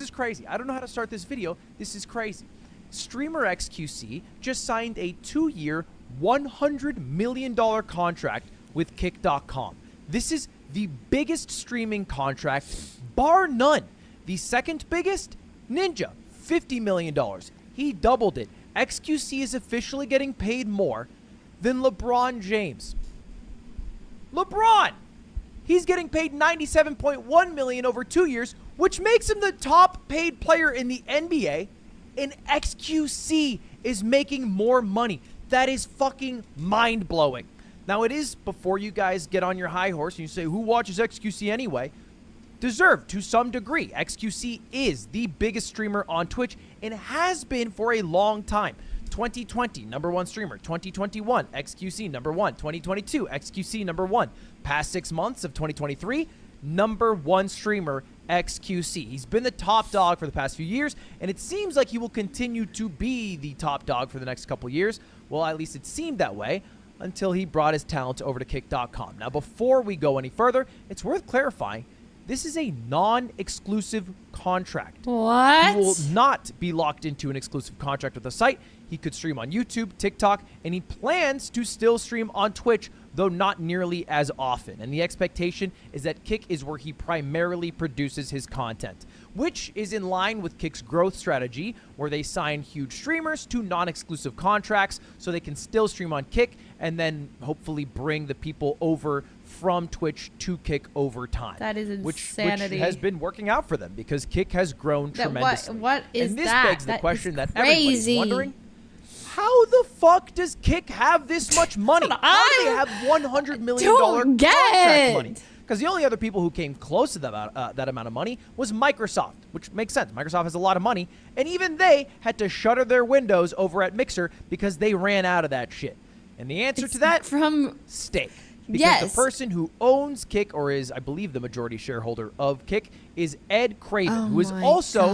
is crazy. I don't know how to start this video. This is crazy. Streamer XQC just signed a 2-year, $100 million contract with Kik.com. This is the biggest streaming contract, bar none. The second biggest, Ninja, $50 million. He doubled it. XQC is officially getting paid more than LeBron James. LeBron! He's getting paid $97.1 million over 2 years, which makes him the top paid player in the NBA, and XQC is making more money. That is fucking mind-blowing. Now, it is, before you guys get on your high horse and you say, who watches XQC anyway? Deserved to some degree. XQC is the biggest streamer on Twitch and has been for a long time. 2020, number one streamer. 2021, XQC, number one. 2022, XQC, number one. Past 6 months of 2023, number one streamer, XQC. He's been the top dog for the past few years, and it seems like he will continue to be the top dog for the next couple years. Well, at least it seemed that way until he brought his talent over to Kik.com. Now, before we go any further, it's worth clarifying, this is a non-exclusive contract. What? He will not be locked into an exclusive contract with the site. He could stream on YouTube, TikTok, and he plans to still stream on Twitch, though not nearly as often. And the expectation is that Kik is where he primarily produces his content, which is in line with Kik's growth strategy, where they sign huge streamers to non-exclusive contracts so they can still stream on Kik and then hopefully bring the people over from Twitch to Kik over time. That is insanity. Which has been working out for them because Kik has grown tremendously. What is and this that? begs the question that crazy. everybody's wondering. How the fuck does Kik have this much money? How do they have $100 million contract money? Because the only other people who came close to that amount of money was Microsoft, which makes sense. Microsoft has a lot of money, and even they had to shutter their windows over at Mixer because they ran out of that shit. And the answer to that? From Stake. Because the person who owns Kik, or is, I believe, the majority shareholder of Kik, is Ed Craven, who is also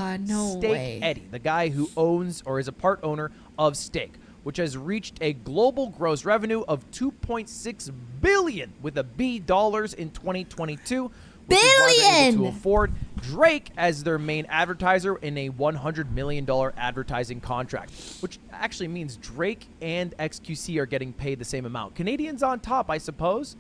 Stake Eddie, the guy who owns or is a part owner of Stake, which has reached a global gross revenue of $2.6 billion with a B dollars in 2022. Which is why they're able to afford Drake as their main advertiser in a $100 million advertising contract, which actually means Drake and XQC are getting paid the same amount. Canadians on top, I suppose.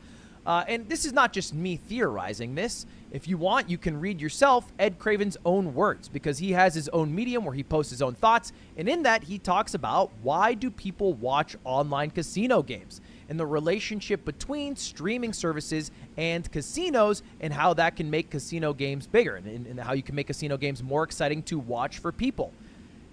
And this is not just me theorizing this. If you want, you can read yourself Ed Craven's own words, because he has his own medium where he posts his own thoughts. And in that, he talks about why do people watch online casino games and the relationship between streaming services and casinos and how that can make casino games bigger and how you can make casino games more exciting to watch for people.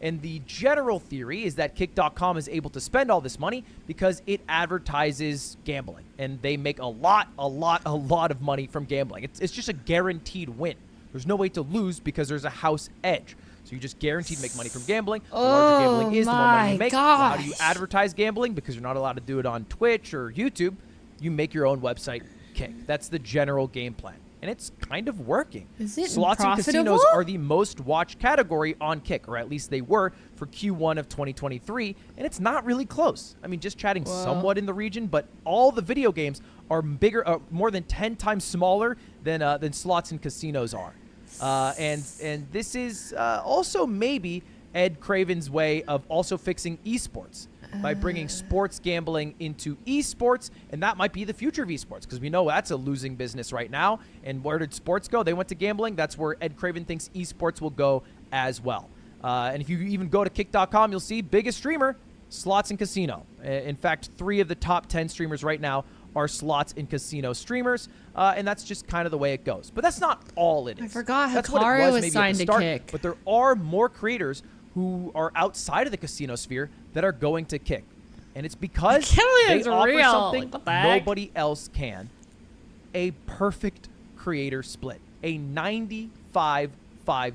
And the general theory is that Kik.com is able to spend all this money because it advertises gambling. And they make a lot of money from gambling. It's just a guaranteed win. There's no way to lose because there's a house edge. So you just guaranteed to make money from gambling. The larger gambling is, the more money you make. Well, how do you advertise gambling? Because you're not allowed to do it on Twitch or YouTube. You make your own website, Kik. That's the general game plan. And it's kind of working. Is it Slots profitable? and casinos are the most watched category on Kik, or at least they were for Q1 of 2023, and it's not really close. I mean, just chatting somewhat in the region, but all the video games are bigger, more than 10 times smaller than slots and casinos are. And this is also maybe Ed Craven's way of also fixing esports by bringing sports gambling into esports, and that might be the future of esports, because we know that's a losing business right now. And where did sports go? They went to gambling. That's where Ed Craven thinks esports will go as well. And if you even go to Kik.com, you'll see biggest streamer, slots and casino. In fact, 3 of the top 10 streamers right now are slots and casino streamers, and that's just kind of the way it goes. But that's not all it is. I forgot that's what it Hikaru was maybe signed at the to start, Kik. But there are more creators who are outside of the casino sphere that are going to Kik. And it's because they offer something nobody else can. A perfect creator split. A 95-5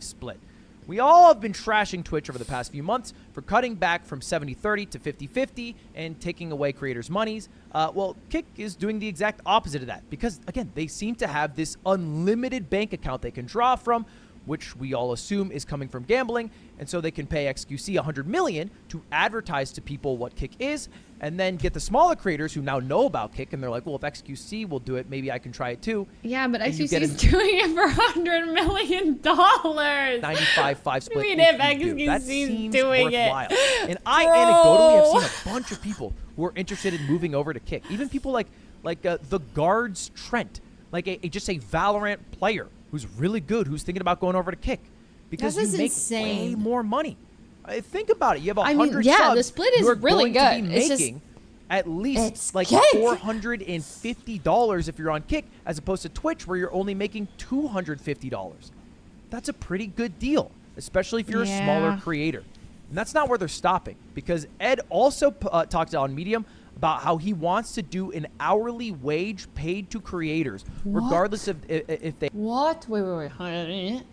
split. We all have been trashing Twitch over the past few months for cutting back from 70-30 to 50-50 and taking away creators' monies. Well, Kik is doing the exact opposite of that because, again, they seem to have this unlimited bank account they can draw from, which we all assume is coming from gambling. And so they can pay XQC $100 million to advertise to people what Kik is, and then get the smaller creators who now know about Kik, and they're like, well, if XQC will do it, maybe I can try it too. Yeah, but XQC is doing it for $100 million. 95-5 split. I mean, if XQC is doing worthwhile. it. And I anecdotally have seen a bunch of people who are interested in moving over to Kik. Even people like the guards Trent, like just a Valorant player who's really good, who's thinking about going over to Kik. Because you make way more money. Think about it. You have 100 subs. The split is really good. To be making at least like $450 if you're on Kik, as opposed to Twitch where you're only making $250. That's a pretty good deal, especially if you're a smaller creator. And that's not where they're stopping, because Ed also talked on Medium about how he wants to do an hourly wage paid to creators, regardless of if they... What? Wait.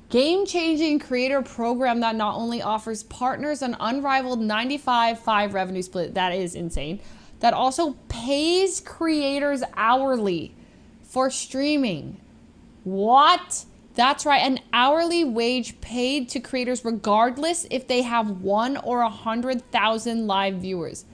Game-changing creator program that not only offers partners an unrivaled 95-5 revenue split, that is insane, that also pays creators hourly for streaming. What? That's right, an hourly wage paid to creators regardless if they have 1 or 100,000 live viewers.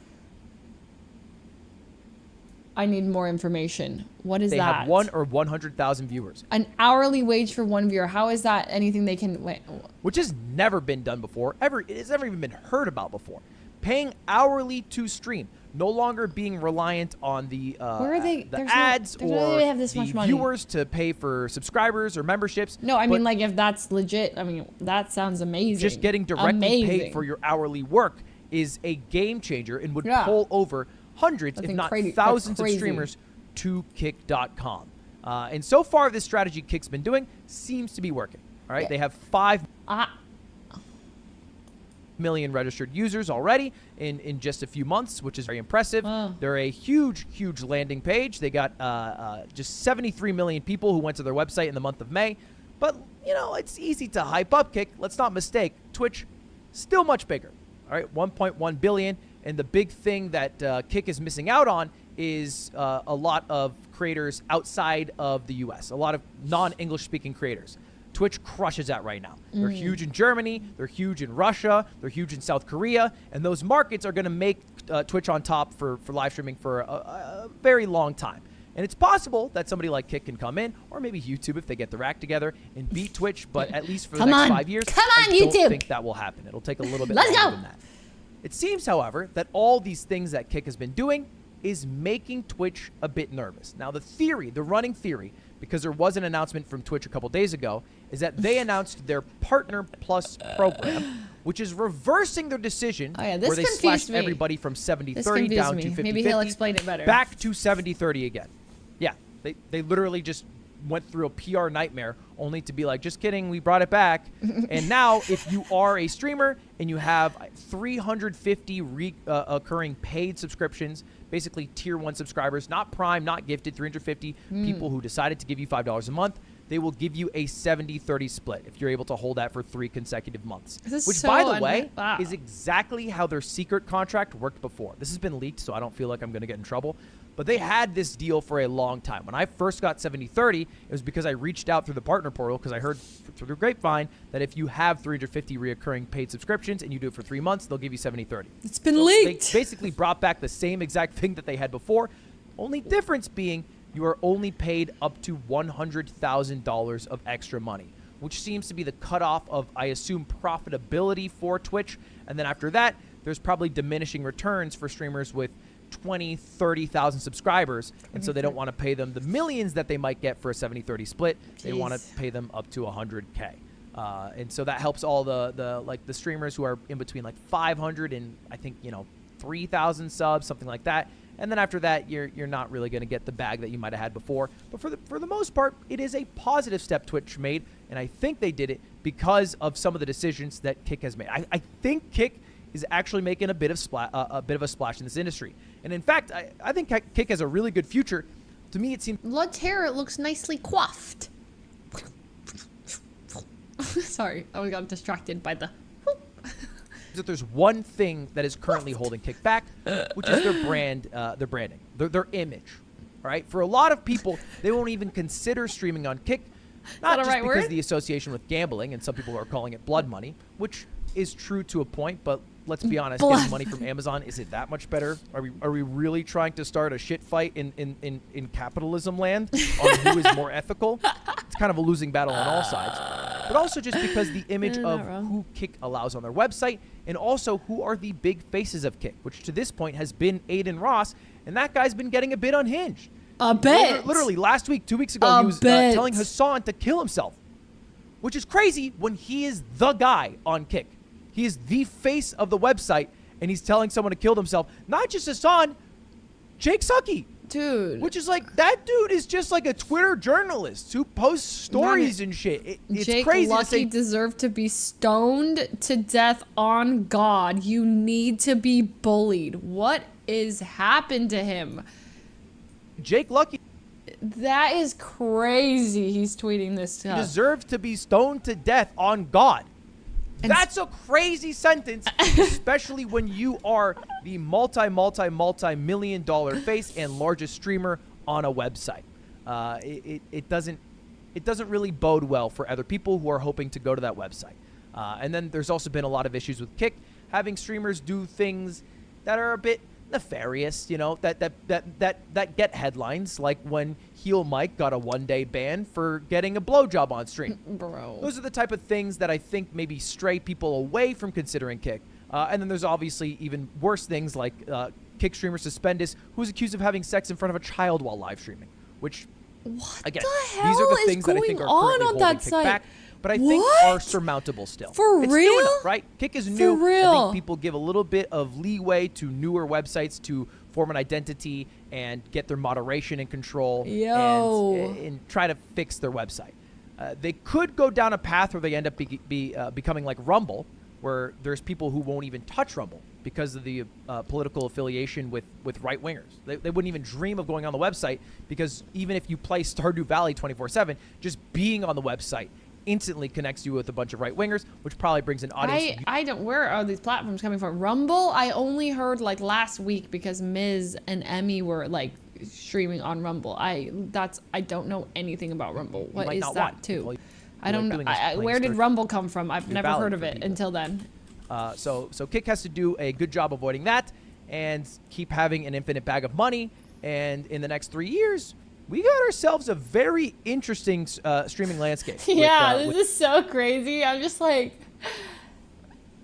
I need more information. What is that? They have 1 or 100,000 viewers. An hourly wage for one viewer. How is that anything they can... Wait. Which has never been done before. It has never even been heard about before. Paying hourly to stream. No longer being reliant on the ads or the viewers to pay for subscribers or memberships. No, I mean, like, if that's legit, I mean, that sounds amazing. Just getting directly paid for your hourly work is a game changer and would pull over hundreds, if not thousands of streamers to Kik.com. And so far, this strategy Kik's been doing seems to be working. All right, they have 5 million registered users already in just a few months, which is very impressive. They're a huge landing page. They got just 73 million people who went to their website in the month of May. But, you know, it's easy to hype up Kik. Let's not mistake. Twitch, still much bigger. All right, 1.1 billion. And the big thing that Kik is missing out on is a lot of creators outside of the U.S., a lot of non-English speaking creators. Twitch crushes that right now. They're huge in Germany, they're huge in Russia, they're huge in South Korea, and those markets are going to make Twitch on top for live streaming for a very long time. And it's possible that somebody like Kik can come in, or maybe YouTube if they get their act together and beat Twitch, but at least for the next 5 years, I don't think that will happen. It'll take a little bit longer than that. It seems, however, that all these things that Kik has been doing is making Twitch a bit nervous. Now, the running theory, because there was an announcement from Twitch a couple days ago, is that they announced their Partner Plus program, which is reversing their decision where they slashed everybody from 70-30 down to 50-50. Maybe he'll explain it better. Back to 70-30 again. Yeah, they literally just went through a PR nightmare only to be like, just kidding, we brought it back. And now if you are a streamer and you have 350 occurring paid subscriptions, basically tier 1 subscribers, not prime, not gifted, 350 people who decided to give you $5 a month, they will give you a 70-30 split if you're able to hold that for 3 consecutive months. Which, by the way, is exactly how their secret contract worked before. This has been leaked, so I don't feel like I'm going to get in trouble. But they had this deal for a long time. When I first got 70-30, it was because I reached out through the partner portal because I heard through the grapevine that if you have 350 reoccurring paid subscriptions and you do it for 3 months, they'll give you 70-30. It's been leaked. They basically brought back the same exact thing that they had before. Only difference being you are only paid up to $100,000 of extra money, which seems to be the cutoff of, I assume, profitability for Twitch. And then after that, there's probably diminishing returns for streamers with 20, 30,000 subscribers, and so they don't want to pay them the millions that they might get for a 70-30 split. They want to pay them up to 100K. And so that helps all the streamers who are in between like 500 and I think 3,000 subs, something like that. And then after that, you're not really going to get the bag that you might have had before. But for the most part, it is a positive step Twitch made, and I think they did it because of some of the decisions that Kik has made. I think Kik is actually making a bit of a splash in this industry. And in fact, I think Kik has a really good future. To me, it seems... Blood's hair looks nicely coiffed. Sorry, I got distracted by the... that there's one thing that is currently holding Kik back, which is their branding, their image. All right, for a lot of people, they won't even consider streaming on Kik Not just because of the association with gambling, and some people are calling it blood money, which is true to a point, but let's be honest, getting money from Amazon, is it that much better? Are we really trying to start a shit fight in capitalism land on who is more ethical? It's kind of a losing battle on all sides. But also just because the image of who Kik allows on their website, and also who are the big faces of Kik, which to this point has been Aiden Ross, and that guy's been getting a bit unhinged. A bit. Literally last week, 2 weeks ago, he was telling Hassan to kill himself, which is crazy when he is the guy on Kik. He is the face of the website, and he's telling someone to kill themselves. Not just Hassan, Jake Sucky. Dude. Which is like, that dude is just like a Twitter journalist who posts stories and shit. It's Jake crazy Lucky to say. deserved to be stoned to death on God. You need to be bullied. What is happened to him? Jake Lucky. That is crazy. He's tweeting this stuff. He deserves to be stoned to death on God. That's a crazy sentence, especially when you are the multi-million dollar face and largest streamer on a website. It doesn't really bode well for other people who are hoping to go to that website. And then there's also been a lot of issues with Kik having streamers do things that are a bit nefarious, you know, that get headlines, like when Heel Mike got a 1-day ban for getting a blowjob on stream. Bro. Those are the type of things that I think maybe stray people away from considering Kik. And then there's obviously even worse things like Kik streamer Suspendus, who's accused of having sex in front of a child while live streaming, which, again, these are the things that I think are currently holding Kik back, but I think are surmountable still. It's real? New enough, right? Kik is new. For real? I think people give a little bit of leeway to newer websites to form an identity and get their moderation in control and try to fix their website. They could go down a path where they end up becoming like Rumble, where there's people who won't even touch Rumble because of the political affiliation with right-wingers. They wouldn't even dream of going on the website, because even if you play Stardew Valley 24/7, just being on the website instantly connects you with a bunch of right-wingers, which probably brings an audience. I don't, where are these platforms coming from? Rumble, I only heard like last week because Miz and Emmy were like streaming on Rumble. I don't know anything about Rumble. What is that too? I don't know. Where did Rumble come from? I've never heard of it until then. So Kik has to do a good job avoiding that and keep having an infinite bag of money. And in the next 3 years, we got ourselves a very interesting streaming landscape. Yeah, this is so crazy. I'm just like,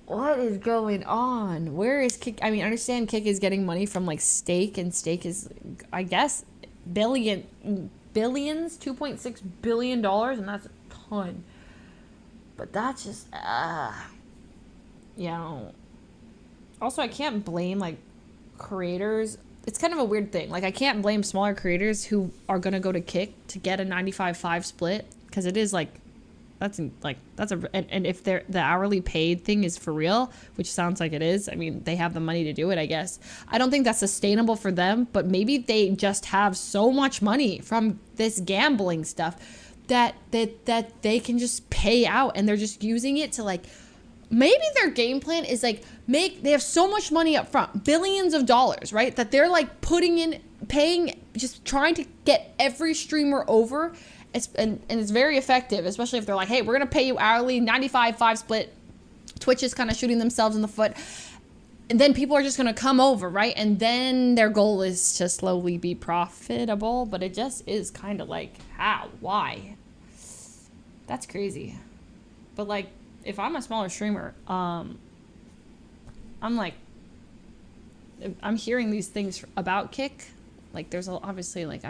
what is going on? Where is Kik? I mean, I understand Kik is getting money from like Stake, and Stake is, I guess, billions, $2.6 billion, and that's a ton. But that's just, you know. Also, I can't blame like creators. It's kind of a weird thing. Like, I can't blame smaller creators who are going to go to Kik to get a 95-5 split, because it is like, and if the hourly paid thing is for real, which sounds like it is, I mean, they have the money to do it, I guess. I don't think that's sustainable for them, but maybe they just have so much money from this gambling stuff that they can just pay out, and they're just using it to like, maybe their game plan is like, they have so much money up front, billions of dollars, right? That they're like paying, just trying to get every streamer over. And it's very effective, especially if they're like, hey, we're going to pay you hourly, 95-5 split. Twitch is kind of shooting themselves in the foot. And then people are just going to come over, right? And then their goal is to slowly be profitable. But it just is kind of like, how? Why? That's crazy. But like, if I'm a smaller streamer, I'm like, I'm hearing these things about Kik. Like, there's obviously, like,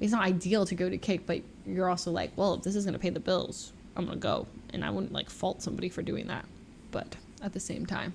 it's not ideal to go to Kik, but you're also like, well, if this is going to pay the bills, I'm going to go. And I wouldn't, like, fault somebody for doing that. But at the same time,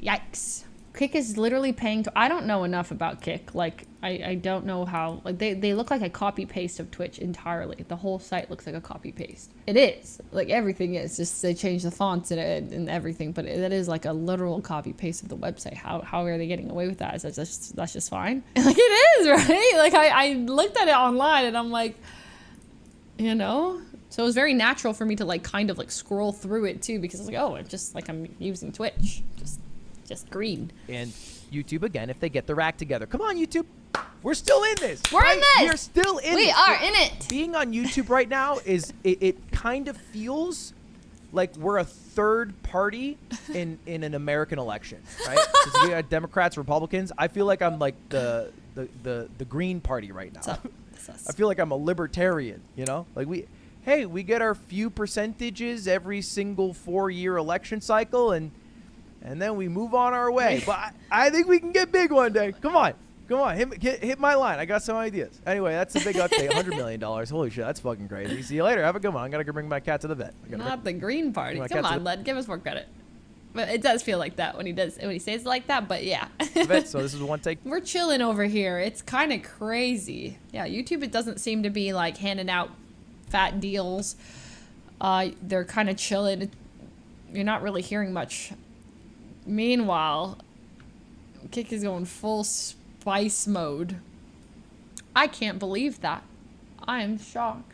yikes. Kik is literally paying I don't know enough about Kik. Like, I don't know how, like, they look like a copy-paste of Twitch entirely. The whole site looks like a copy-paste. It is. Like, everything is. Just they change the fonts and everything, but it is like a literal copy-paste of the website. How are they getting away with that? Is that's just fine? Like, it is, right? Like, I looked at it online, and I'm like, you know? So it was very natural for me to, like, kind of, like, scroll through it, too, because I was like, oh, it's just, like, I'm using Twitch. Just green. And YouTube, again, if they get their act together. Come on, YouTube. We're still in this. We're in this. We are still in We this. are in it. Being on YouTube right now is it kind of feels like we're a third party in an American election, right? Since we got Democrats, Republicans, I feel like I'm like the Green Party right now. I feel like I'm a libertarian, you know? Like we get our few percentages every single 4-year election cycle and then we move on our way. But I think we can get big one day. Come on, hit my line. I got some ideas. Anyway, that's a big update. $100 million. Holy shit, that's fucking crazy. See you later. Have a good one. I'm gonna go bring my cat to the vet. Not the Green Party. Come on, Led. Give us more credit. But it does feel like that when he says it like that. But yeah. So this is one take. We're chilling over here. It's kind of crazy. Yeah, YouTube. It doesn't seem to be like handing out fat deals. They're kind of chilling. You're not really hearing much. Meanwhile, Kik is going full spice mode. I can't believe that. I am shocked.